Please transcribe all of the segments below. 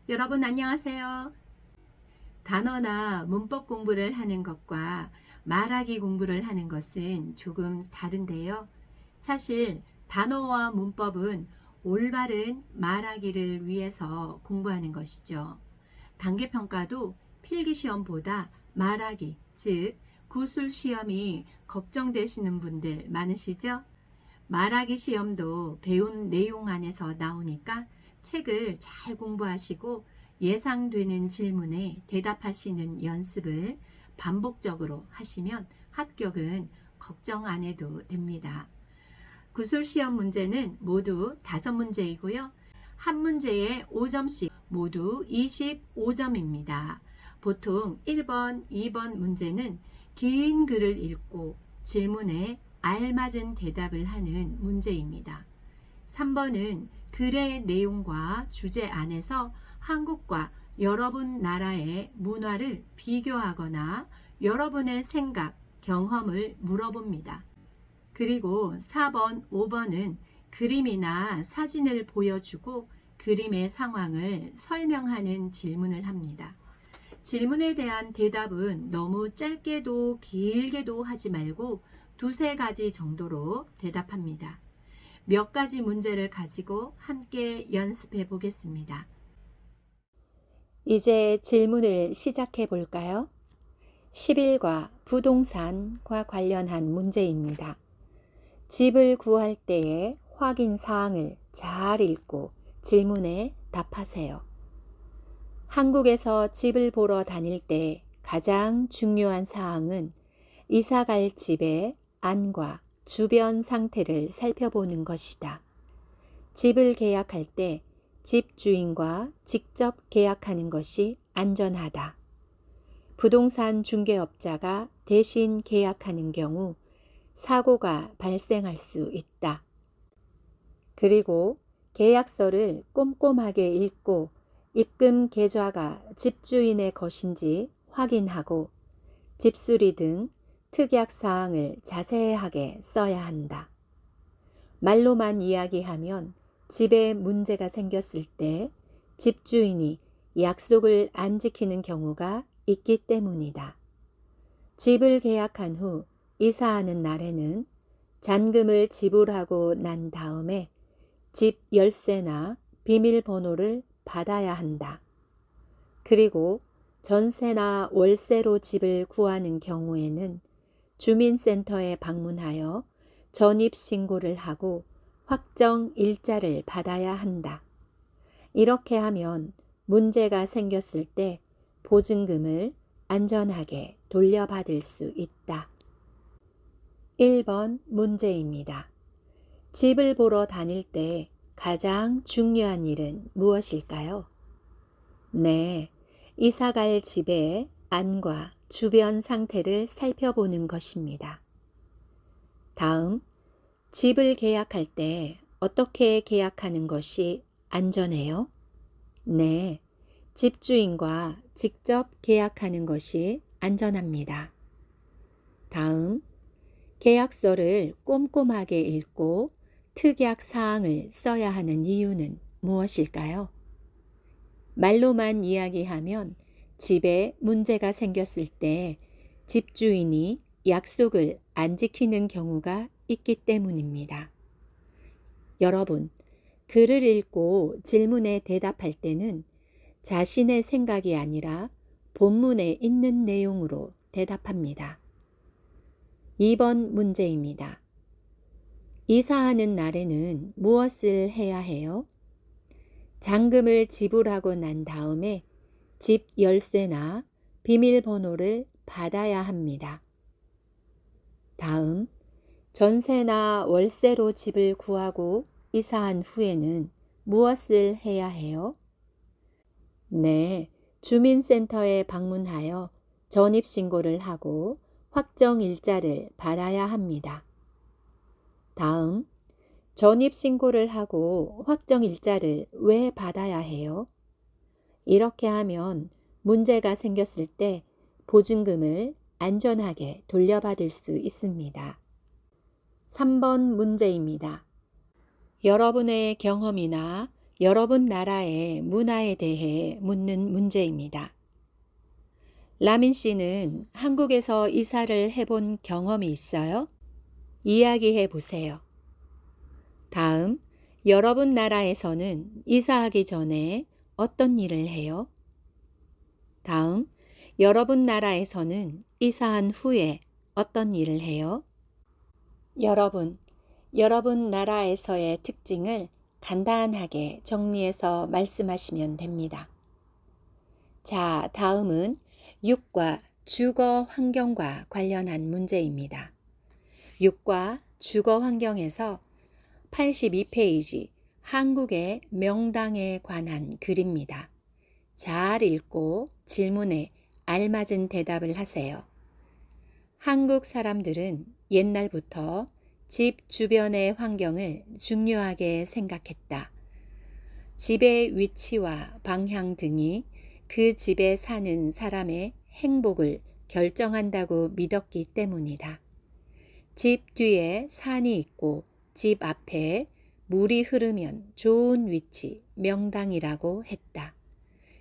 여러분 안녕하세요. 단어나 문법 공부를 하는 것과 말하기 공부를 하는 것은 조금 다른데요. 사실 단어와 문법은 올바른 말하기를 위해서 공부하는 것이죠. 단계평가도 필기시험보다 말하기, 즉 구술시험이 걱정되시는 분들 많으시죠? 말하기 시험도 배운 내용 안에서 나오니까 책을 잘 공부하시고 예상되는 질문에 대답하시는 연습을 반복적으로 하시면 합격은 걱정 안 해도 됩니다. 구술시험 문제는 모두 5문제이고요. 한 문제에 5점씩 모두 25점입니다. 보통 1번, 2번 문제는 긴 글을 읽고 질문에 알맞은 대답을 하는 문제입니다. 3번은 글의 내용과 주제 안에서 한국과 여러분 나라의 문화를 비교하거나 여러분의 생각, 경험을 물어봅니다. 그리고 4번, 5번은 그림이나 사진을 보여주고 그림의 상황을 설명하는 질문을 합니다. 질문에 대한 대답은 너무 짧게도 길게도 하지 말고 2-3가지 정도로 대답합니다. 몇 가지 문제를 가지고 함께 연습해 보겠습니다. 이제 질문을 시작해 볼까요? 10일과 부동산과 관련한 문제입니다. 집을 구할 때의 확인 사항을 잘 읽고 질문에 답하세요. 한국에서 집을 보러 다닐 때 가장 중요한 사항은 이사 갈 집의 안과 주변 상태를 살펴보는 것이다. 집을 계약할 때 집주인과 직접 계약하는 것이 안전하다. 부동산 중개업자가 대신 계약하는 경우 사고가 발생할 수 있다. 그리고 계약서를 꼼꼼하게 읽고 입금 계좌가 집주인의 것인지 확인하고 집수리 등 특약 사항을 자세하게 써야 한다. 말로만 이야기하면 집에 문제가 생겼을 때 집주인이 약속을 안 지키는 경우가 있기 때문이다. 집을 계약한 후 이사하는 날에는 잔금을 지불하고 난 다음에 집 열쇠나 비밀번호를 받아야 한다. 그리고 전세나 월세로 집을 구하는 경우에는 주민센터에 방문하여 전입신고를 하고 확정 일자를 받아야 한다. 이렇게 하면 문제가 생겼을 때 보증금을 안전하게 돌려받을 수 있다. 1번 문제입니다. 집을 보러 다닐 때 가장 중요한 일은 무엇일까요? 네, 이사갈 집의 안과 주변 상태를 살펴보는 것입니다. 다음, 집을 계약할 때 어떻게 계약하는 것이 안전해요? 네, 집주인과 직접 계약하는 것이 안전합니다. 다음, 계약서를 꼼꼼하게 읽고 특약 사항을 써야 하는 이유는 무엇일까요? 말로만 이야기하면 집에 문제가 생겼을 때 집주인이 약속을 안 지키는 경우가 있기 때문입니다. 여러분, 글을 읽고 질문에 대답할 때는 자신의 생각이 아니라 본문에 있는 내용으로 대답합니다. 2번 문제입니다. 이사하는 날에는 무엇을 해야 해요? 잔금을 지불하고 난 다음에 집 열쇠나 비밀번호를 받아야 합니다. 다음, 전세나 월세로 집을 구하고 이사한 후에는 무엇을 해야 해요? 네, 주민센터에 방문하여 전입신고를 하고 확정일자를 받아야 합니다. 다음, 전입신고를 하고 확정일자를 왜 받아야 해요? 이렇게 하면 문제가 생겼을 때 보증금을 안전하게 돌려받을 수 있습니다. 3번 문제입니다. 여러분의 경험이나 여러분 나라의 문화에 대해 묻는 문제입니다. 라민 씨는 한국에서 이사를 해본 경험이 있어요? 이야기해 보세요. 다음, 여러분 나라에서는 이사하기 전에 어떤 일을 해요? 다음, 여러분 나라에서는 이사한 후에 어떤 일을 해요? 여러분 나라에서의 특징을 간단하게 정리해서 말씀하시면 됩니다. 자, 다음은 6과 주거 환경과 관련한 문제입니다. 6과 주거 환경에서 82페이지 한국의 명당에 관한 글입니다. 잘 읽고 질문에 알맞은 대답을 하세요. 한국 사람들은 옛날부터 집 주변의 환경을 중요하게 생각했다. 집의 위치와 방향 등이 그 집에 사는 사람의 행복을 결정한다고 믿었기 때문이다. 집 뒤에 산이 있고 집 앞에 물이 흐르면 좋은 위치, 명당이라고 했다.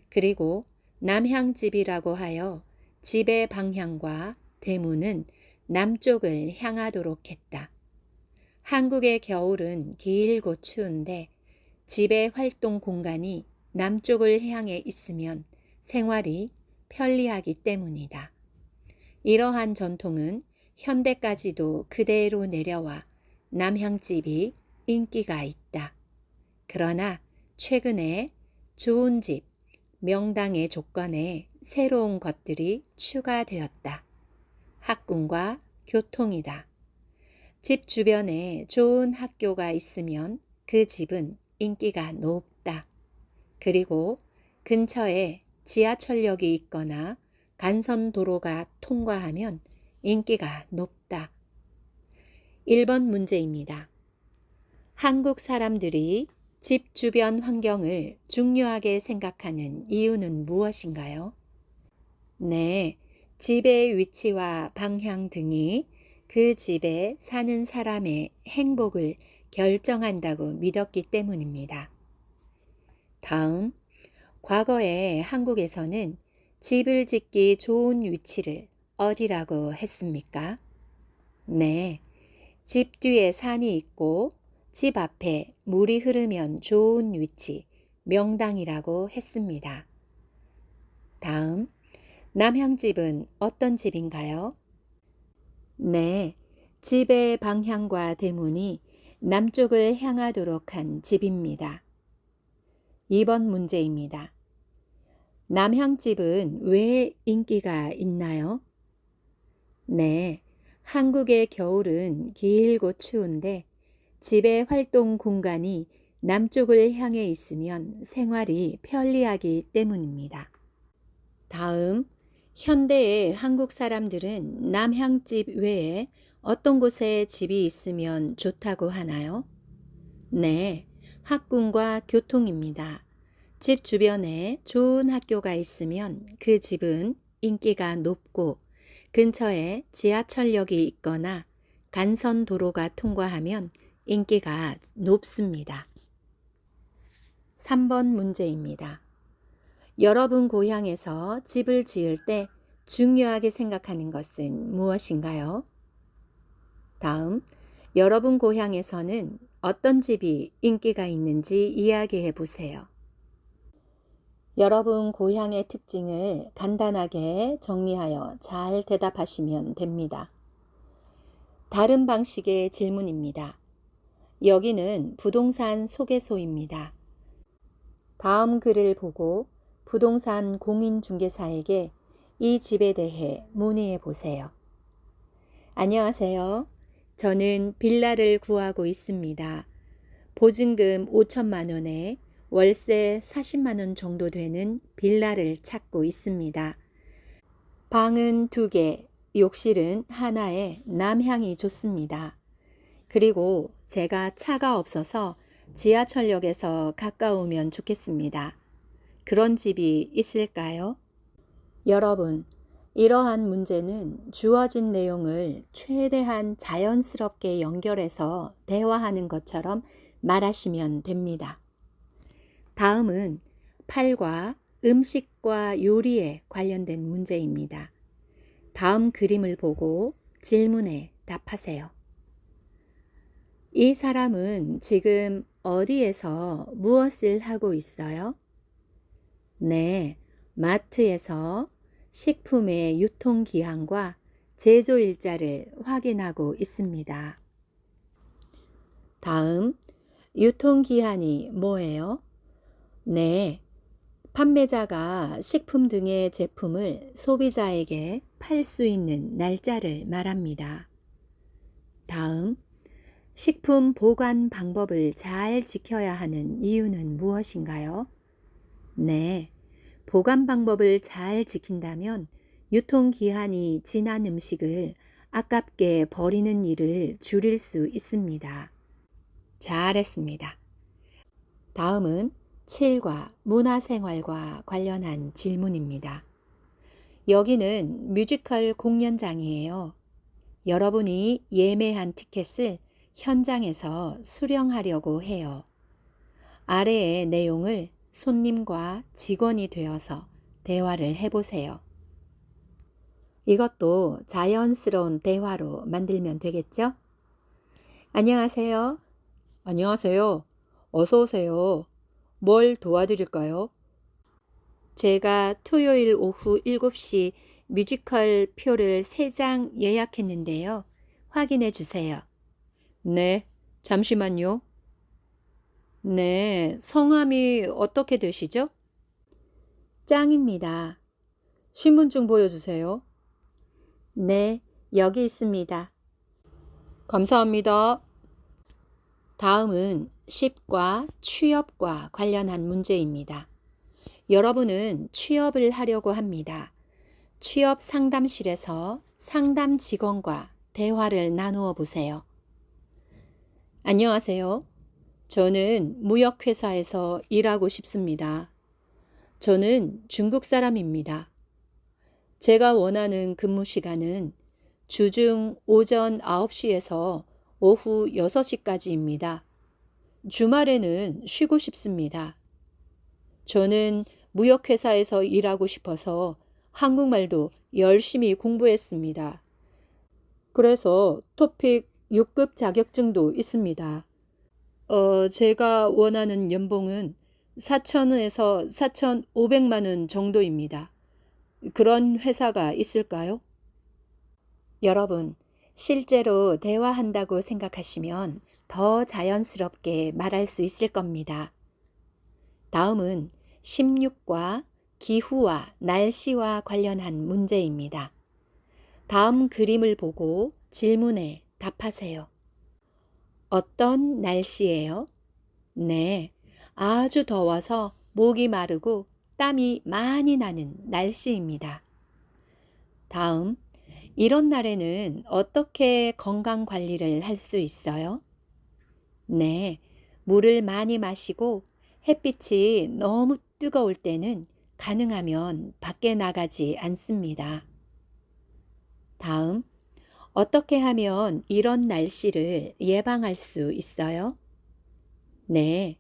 그리고 남향집이라고 하여 집의 방향과 대문은 남쪽을 향하도록 했다. 한국의 겨울은 길고 추운데 집의 활동 공간이 남쪽을 향해 있으면 생활이 편리하기 때문이다. 이러한 전통은 현대까지도 그대로 내려와 남향집이 인기가 있다. 그러나 최근에 좋은 집, 명당의 조건에 새로운 것들이 추가되었다. 학군과 교통이다. 집 주변에 좋은 학교가 있으면 그 집은 인기가 높다. 그리고 근처에 지하철역이 있거나 간선도로가 통과하면 인기가 높다. 1번 문제입니다. 한국 사람들이 집 주변 환경을 중요하게 생각하는 이유는 무엇인가요? 네, 집의 위치와 방향 등이 그 집에 사는 사람의 행복을 결정한다고 믿었기 때문입니다. 다음, 과거에 한국에서는 집을 짓기 좋은 위치를 어디라고 했습니까? 네, 집 뒤에 산이 있고 집 앞에 물이 흐르면 좋은 위치, 명당이라고 했습니다. 다음, 남향집은 어떤 집인가요? 네, 집의 방향과 대문이 남쪽을 향하도록 한 집입니다. 2번 문제입니다. 남향집은 왜 인기가 있나요? 네, 한국의 겨울은 길고 추운데 집의 활동 공간이 남쪽을 향해 있으면 생활이 편리하기 때문입니다. 다음, 현대의 한국 사람들은 남향집 외에 어떤 곳에 집이 있으면 좋다고 하나요? 네, 학군과 교통입니다. 집 주변에 좋은 학교가 있으면 그 집은 인기가 높고 근처에 지하철역이 있거나 간선도로가 통과하면 인기가 높습니다. 3번 문제입니다. 여러분 고향에서 집을 지을 때 중요하게 생각하는 것은 무엇인가요? 다음, 여러분 고향에서는 어떤 집이 인기가 있는지 이야기해 보세요. 여러분 고향의 특징을 간단하게 정리하여 잘 대답하시면 됩니다. 다른 방식의 질문입니다. 여기는 부동산 소개소입니다. 다음 글을 보고 부동산 공인중개사에게 이 집에 대해 문의해 보세요. 안녕하세요. 저는 빌라를 구하고 있습니다. 보증금 5천만 원에 월세 40만 원 정도 되는 빌라를 찾고 있습니다. 방은 2개, 욕실은 하나에 남향이 좋습니다. 그리고 제가 차가 없어서 지하철역에서 가까우면 좋겠습니다. 그런 집이 있을까요? 여러분, 이러한 문제는 주어진 내용을 최대한 자연스럽게 연결해서 대화하는 것처럼 말하시면 됩니다. 다음은 팔과 음식과 요리에 관련된 문제입니다. 다음 그림을 보고 질문에 답하세요. 이 사람은 지금 어디에서 무엇을 하고 있어요? 네, 마트에서 식품의 유통기한과 제조일자를 확인하고 있습니다. 다음, 유통기한이 뭐예요? 네, 판매자가 식품 등의 제품을 소비자에게 팔 수 있는 날짜를 말합니다. 다음, 식품 보관 방법을 잘 지켜야 하는 이유는 무엇인가요? 네, 보관 방법을 잘 지킨다면 유통기한이 지난 음식을 아깝게 버리는 일을 줄일 수 있습니다. 잘했습니다. 다음은 7과 문화생활과 관련한 질문입니다. 여기는 뮤지컬 공연장이에요. 여러분이 예매한 티켓을 현장에서 수령하려고 해요. 아래의 내용을 손님과 직원이 되어서 대화를 해보세요. 이것도 자연스러운 대화로 만들면 되겠죠? 안녕하세요. 안녕하세요. 어서 오세요. 뭘 도와드릴까요? 제가 토요일 오후 7시 뮤지컬 표를 3장 예약했는데요. 확인해 주세요. 네, 잠시만요. 네, 성함이 어떻게 되시죠? 짱입니다. 신분증 보여주세요. 네, 여기 있습니다. 감사합니다. 다음은 10과 취업과 관련한 문제입니다. 여러분은 취업을 하려고 합니다. 취업 상담실에서 상담 직원과 대화를 나누어 보세요. 안녕하세요. 저는 무역회사에서 일하고 싶습니다. 저는 중국 사람입니다. 제가 원하는 근무 시간은 주중 오전 9시에서 오후 6시까지입니다. 주말에는 쉬고 싶습니다. 저는 무역회사에서 일하고 싶어서 한국말도 열심히 공부했습니다. 그래서 토픽 6급 자격증도 있습니다. 제가 원하는 연봉은 4,000원에서 4,500만 원 정도입니다. 그런 회사가 있을까요? 여러분, 실제로 대화한다고 생각하시면 더 자연스럽게 말할 수 있을 겁니다. 다음은 16과 기후와 날씨와 관련한 문제입니다. 다음 그림을 보고 질문에 답하세요. 어떤 날씨예요? 네, 아주 더워서 목이 마르고 땀이 많이 나는 날씨입니다. 다음, 이런 날에는 어떻게 건강 관리를 할 수 있어요? 네, 물을 많이 마시고 햇빛이 너무 뜨거울 때는 가능하면 밖에 나가지 않습니다. 다음, 어떻게 하면 이런 날씨를 예방할 수 있어요? 네,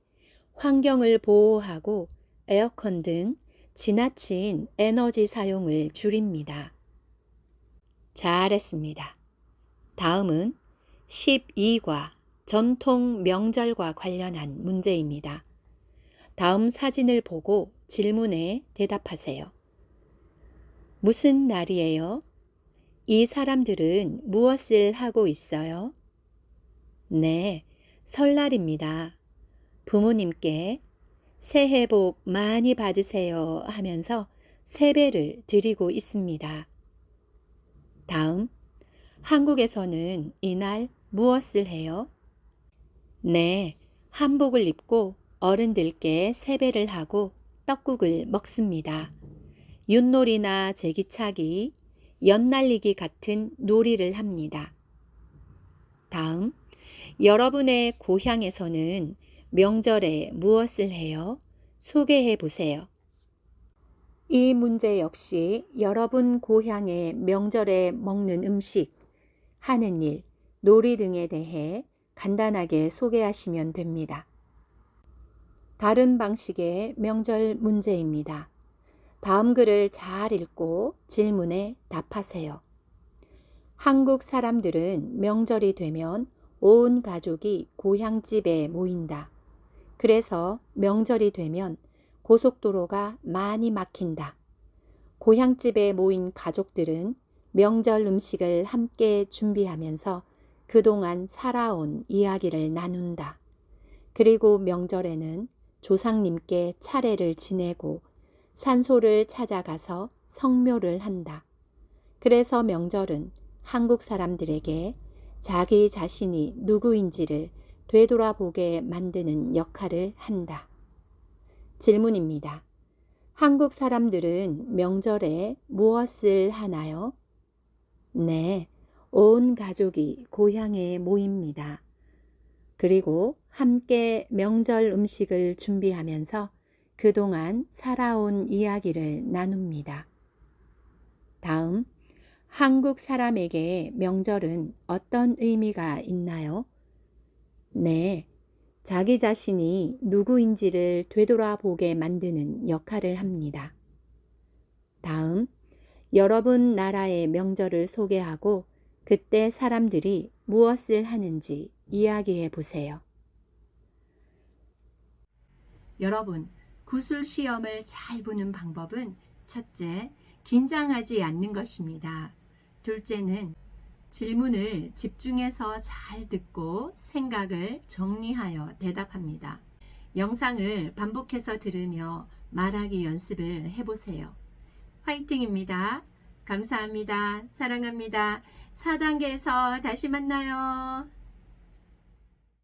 환경을 보호하고 에어컨 등 지나친 에너지 사용을 줄입니다. 잘했습니다. 다음은 12과 전통 명절과 관련한 문제입니다. 다음 사진을 보고 질문에 대답하세요. 무슨 날이에요? 이 사람들은 무엇을 하고 있어요? 네, 설날입니다. 부모님께 새해 복 많이 받으세요 하면서 세배를 드리고 있습니다. 다음, 한국에서는 이날 무엇을 해요? 네, 한복을 입고 어른들께 세배를 하고 떡국을 먹습니다. 윷놀이나 제기차기, 연날리기 같은 놀이를 합니다. 다음, 여러분의 고향에서는 명절에 무엇을 해요? 소개해 보세요. 이 문제 역시 여러분 고향의 명절에 먹는 음식, 하는 일, 놀이 등에 대해 간단하게 소개하시면 됩니다. 다른 방식의 명절 문제입니다. 다음 글을 잘 읽고 질문에 답하세요. 한국 사람들은 명절이 되면 온 가족이 고향집에 모인다. 그래서 명절이 되면 고속도로가 많이 막힌다. 고향집에 모인 가족들은 명절 음식을 함께 준비하면서 그동안 살아온 이야기를 나눈다. 그리고 명절에는 조상님께 차례를 지내고 산소를 찾아가서 성묘를 한다. 그래서 명절은 한국 사람들에게 자기 자신이 누구인지를 되돌아보게 만드는 역할을 한다. 질문입니다. 한국 사람들은 명절에 무엇을 하나요? 네, 온 가족이 고향에 모입니다. 그리고 함께 명절 음식을 준비하면서 그동안 살아온 이야기를 나눕니다. 다음, 한국 사람에게 명절은 어떤 의미가 있나요? 네, 자기 자신이 누구인지를 되돌아보게 만드는 역할을 합니다. 다음, 여러분 나라의 명절을 소개하고 그때 사람들이 무엇을 하는지 이야기해 보세요. 여러분, 구술 시험을 잘 보는 방법은 첫째, 긴장하지 않는 것입니다. 둘째는 질문을 집중해서 잘 듣고 생각을 정리하여 대답합니다. 영상을 반복해서 들으며 말하기 연습을 해보세요. 화이팅입니다. 감사합니다. 사랑합니다. 4단계에서 다시 만나요.